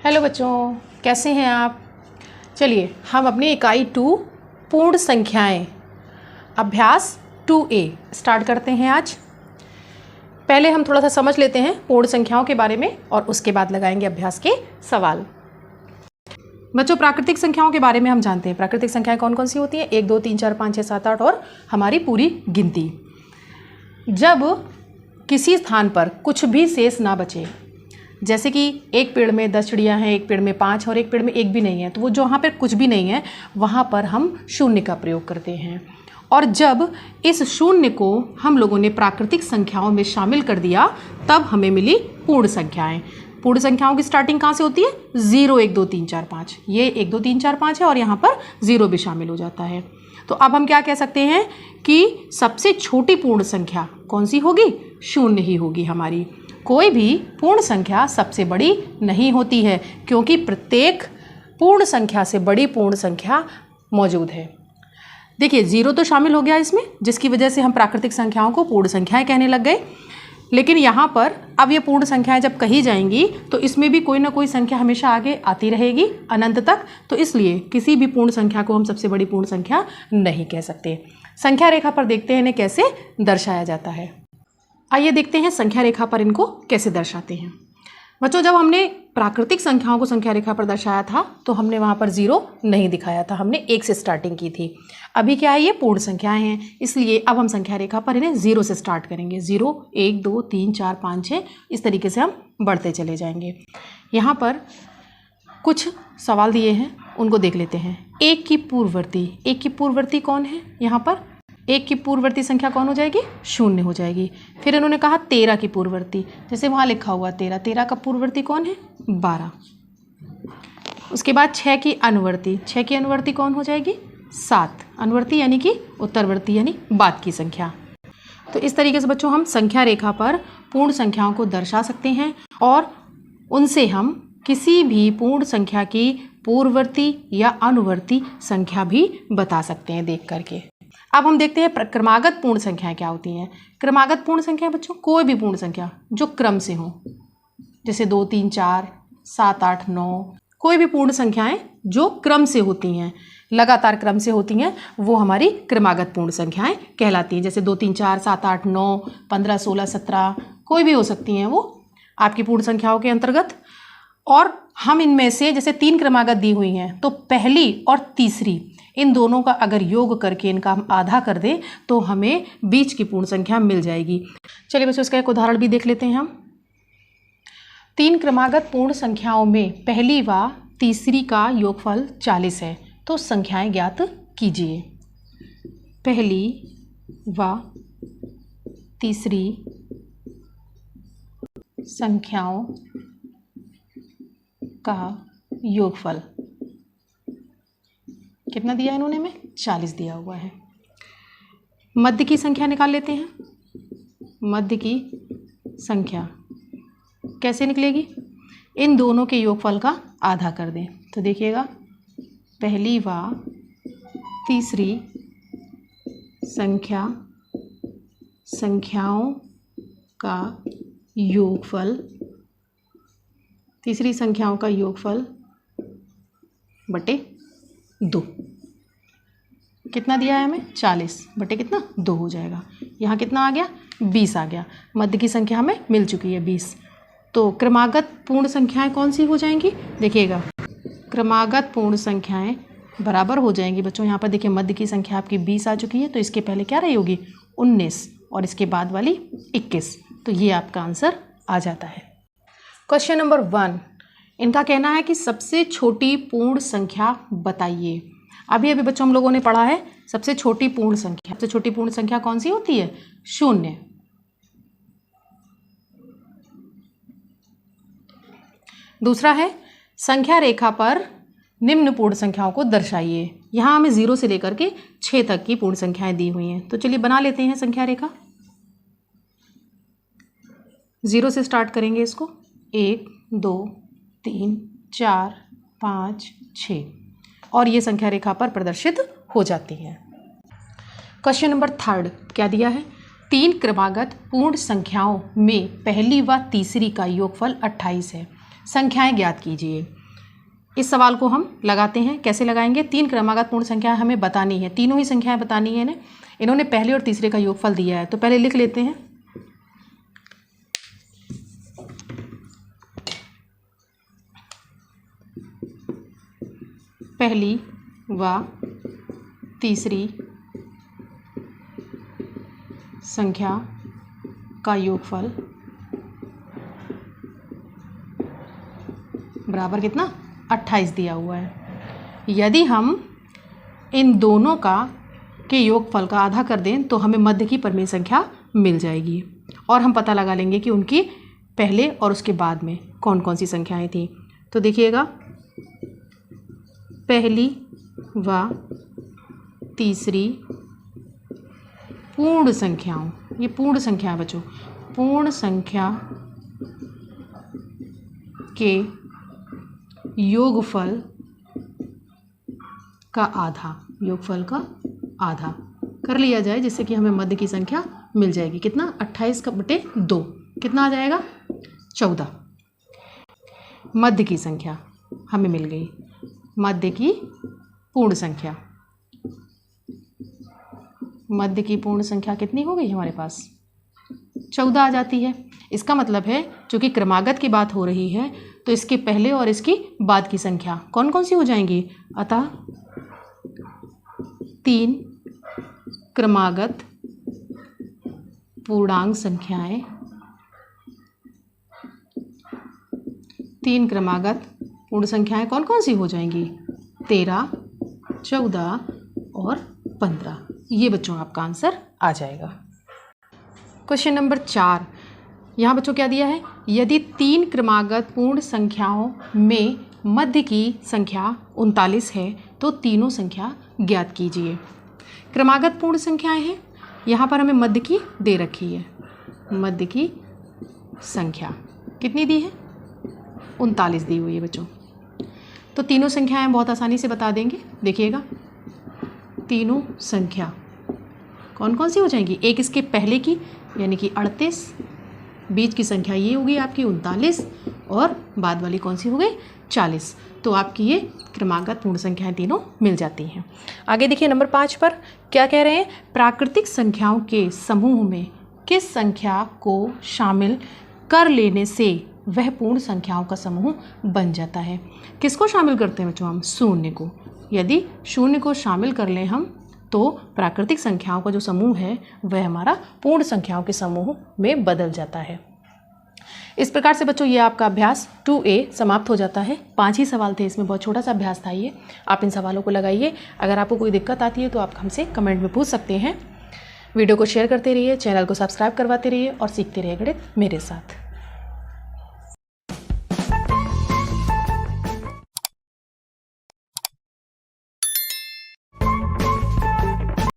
Hello बच्चों, कैसे हैं आप। चलिए हम अपनी इकाई 2 पूर्ण संख्याएं अभ्यास 2A स्टार्ट करते हैं। आज पहले हम थोड़ा सा समझ लेते हैं पूर्ण संख्याओं के बारे में और उसके बाद लगाएंगे अभ्यास के सवाल। बच्चों, प्राकृतिक संख्याओं के बारे में हम जानते हैं। प्राकृतिक संख्याएं कौन कौन सी होती हैं? 1 2 3 4 5 6 7 8 और हमारी पूरी गिनती। जब किसी स्थान पर कुछ भी शेष ना बचे, जैसे कि एक पेड़ में 10 चिड़ियाँ हैं, एक पेड़ में 5 और एक पेड़ में 1 भी नहीं है, तो वो जहाँ पर कुछ भी नहीं है वहाँ पर हम शून्य का प्रयोग करते हैं। और जब इस शून्य को हम लोगों ने प्राकृतिक संख्याओं में शामिल कर दिया तब हमें मिली पूर्ण संख्याएं। पूर्ण संख्याओं की स्टार्टिंग कहाँ से होती है? 0 1 2 3 4 5। ये 1 2 3 4 5 है और यहाँ पर 0 भी शामिल हो जाता है। तो अब हम क्या कह सकते हैं कि सबसे छोटी पूर्ण संख्या कौन सी होगी? शून्य ही होगी हमारी। कोई भी पूर्ण संख्या सबसे बड़ी नहीं होती है, क्योंकि प्रत्येक पूर्ण संख्या से बड़ी पूर्ण संख्या मौजूद है। देखिए 0 तो शामिल हो गया इसमें, जिसकी वजह से हम प्राकृतिक संख्याओं को पूर्ण संख्याएं कहने लग गए। लेकिन यहाँ पर अब ये पूर्ण संख्याएं जब कही जाएंगी तो इसमें भी कोई ना कोई संख्या हमेशा आगे आती रहेगी अनंत तक। तो इसलिए किसी भी पूर्ण संख्या को हम सबसे बड़ी पूर्ण संख्या नहीं कह सकते। संख्या रेखा पर देखते हैं इन्हें कैसे दर्शाया जाता है। आइए देखते हैं संख्या रेखा पर इनको कैसे दर्शाते हैं। बच्चों, जब हमने प्राकृतिक संख्याओं को संख्या रेखा पर दर्शाया था तो हमने वहाँ पर 0 नहीं दिखाया था, हमने 1 से स्टार्टिंग की थी। अभी क्या है, ये पूर्ण संख्याएं हैं, इसलिए अब हम संख्या रेखा पर इन्हें 0 से स्टार्ट करेंगे। 0 1 2 3 4 5 6 इस तरीके से हम बढ़ते चले जाएंगे। यहाँ पर कुछ सवाल दिए हैं, उनको देख लेते हैं। 1 की पूर्ववर्ती कौन है? यहाँ पर 1 की पूर्ववर्ती संख्या कौन हो जाएगी? 0 हो जाएगी। फिर इन्होंने कहा 13 की पूर्ववर्ती, जैसे वहाँ लिखा हुआ 13 का पूर्ववर्ती कौन है? 12। उसके बाद 6 की अनुवर्ती कौन हो जाएगी? 7। अनुवर्ती यानी कि उत्तरवर्ती यानी बाद की संख्या। तो इस तरीके से बच्चों हम संख्या रेखा पर पूर्ण संख्याओं को दर्शा सकते हैं और उनसे हम किसी भी पूर्ण संख्या की पूर्ववर्ती या अनुवर्ती संख्या भी बता सकते हैं देख करके। अब हम देखते हैं क्रमागत पूर्ण संख्याएं क्या होती हैं। क्रमागत पूर्ण संख्या बच्चों कोई भी पूर्ण संख्या जो क्रम से हो, जैसे 2 3 4 7 8 9, कोई भी पूर्ण संख्याएं जो क्रम से होती हैं, लगातार क्रम से होती हैं, वो हमारी क्रमागत पूर्ण संख्याएं कहलाती हैं। जैसे 2 3 4 7 8 9 15 16 17 कोई भी हो सकती हैं वो आपकी पूर्ण संख्याओं के अंतर्गत। और हम इनमें से जैसे 3 क्रमागत दी हुई हैं तो पहली और तीसरी इन दोनों का अगर योग करके इनका हम आधा कर दें तो हमें बीच की पूर्ण संख्या मिल जाएगी। चलिए बच्चों, इसका एक उदाहरण भी देख लेते हैं हम। 3 क्रमागत पूर्ण संख्याओं में पहली व तीसरी का योगफल 40 है, तो संख्याएं ज्ञात कीजिए। पहली व तीसरी संख्याओं का योगफल कितना दिया इन्होंने? में 40 दिया हुआ है। मध्य की संख्या निकाल लेते हैं। मध्य की संख्या कैसे निकलेगी? इन दोनों के योगफल का आधा कर दें। तो देखिएगा, पहली व तीसरी संख्याओं का योगफल, तीसरी संख्याओं का योगफल बटे 2 कितना दिया है हमें? 40 बटे कितना? 2 हो जाएगा। यहाँ कितना आ गया? 20 आ गया। मध्य की संख्या हमें मिल चुकी है 20। तो क्रमागत पूर्ण संख्याएं कौन सी हो जाएंगी? देखिएगा, क्रमागत पूर्ण संख्याएं बराबर हो जाएंगी बच्चों। यहाँ पर देखिए मध्य की संख्या आपकी 20 आ चुकी है, तो इसके पहले क्या रही होगी? 19 और इसके बाद वाली 21। तो ये आपका आंसर आ जाता है। क्वेश्चन नंबर 1, इनका कहना है कि सबसे छोटी पूर्ण संख्या बताइए। अभी बच्चों हम लोगों ने पढ़ा है सबसे छोटी पूर्ण संख्या। सबसे छोटी पूर्ण संख्या कौन सी होती है? 0। दूसरा है संख्या रेखा पर निम्न पूर्ण संख्याओं को दर्शाइए। यहाँ हमें 0 से लेकर के 6 तक की पूर्ण संख्याएं दी हुई हैं। तो चलिए बना लेते हैं संख्या रेखा। 0 से स्टार्ट करेंगे इसको। 1 2 3 4 5 6 और ये संख्या रेखा पर प्रदर्शित हो जाती हैं। क्वेश्चन नंबर 3 क्या दिया है? 3 क्रमागत पूर्ण संख्याओं में पहली व तीसरी का योगफल 28 है। संख्याएं ज्ञात कीजिए। इस सवाल को हम लगाते हैं। कैसे लगाएंगे? 3 क्रमागत पूर्ण संख्या हमें बतानी है, तीनों ही संख्याएं बतानी है। इन्होंने पहले और तीसरे का योगफल दिया है, तो पहले लिख लेते हैं। पहली व तीसरी संख्या का योगफल बराबर कितना? 28 दिया हुआ है। यदि हम इन दोनों के योगफल का आधा कर दें तो हमें मध्य की परिमेय संख्या मिल जाएगी और हम पता लगा लेंगे कि उनकी पहले और उसके बाद में कौन कौन सी संख्याएं थी। तो देखिएगा, पहली व तीसरी पूर्ण संख्याओं, ये पूर्ण संख्या बच्चों, पूर्ण संख्या के योगफल का आधा, योगफल का आधा कर लिया जाए, जिससे कि हमें मध्य की संख्या मिल जाएगी। कितना? 28/2 कितना आ जाएगा? 14। मध्य की संख्या हमें मिल गई। मध्य की पूर्ण संख्या, मध्य की पूर्ण संख्या कितनी हो गई हमारे पास? 14 आ जाती है। इसका मतलब है चूँकि क्रमागत की बात हो रही है तो इसके पहले और इसकी बाद की संख्या कौन कौन सी हो जाएंगी? अतः 3 क्रमागत पूर्णांक संख्याएं, 3 क्रमागत पूर्ण संख्याएं कौन कौन सी हो जाएंगी? 13, 14 और 15। ये बच्चों आपका आंसर आ जाएगा। क्वेश्चन नंबर 4, यहाँ बच्चों क्या दिया है? यदि 3 क्रमागत पूर्ण संख्याओं में मध्य की संख्या 39 है तो तीनों संख्या ज्ञात कीजिए। क्रमागत पूर्ण संख्याएं हैं, यहाँ पर हमें मध्य की दे रखी है। मध्य की संख्या कितनी दी है? 39 दी हुई है बच्चों। तो तीनों संख्याएं बहुत आसानी से बता देंगे। देखिएगा, तीनों संख्या कौन कौन सी हो जाएंगी? एक इसके पहले की यानी कि 38, बीच की संख्या ये होगी आपकी 39 और बाद वाली कौन सी हो गई? 40। तो आपकी ये क्रमागत पूर्ण संख्याएं तीनों मिल जाती हैं। आगे देखिए नंबर 5 पर क्या कह रहे हैं? प्राकृतिक संख्याओं के समूह में किस संख्या को शामिल कर लेने से वह पूर्ण संख्याओं का समूह बन जाता है? किसको शामिल करते हैं बच्चों हम? शून्य को। यदि शून्य को शामिल कर लें हम तो प्राकृतिक संख्याओं का जो समूह है वह हमारा पूर्ण संख्याओं के समूह में बदल जाता है। इस प्रकार से बच्चों ये आपका अभ्यास 2A समाप्त हो जाता है। 5 ही सवाल थे, इसमें बहुत छोटा सा अभ्यास था ये। आप इन सवालों को लगाइए। अगर आपको कोई दिक्कत आती है तो आप हमसे कमेंट में पूछ सकते हैं। वीडियो को शेयर करते रहिए, चैनल को सब्सक्राइब करवाते रहिए और सीखते रहिए गणित मेरे साथ।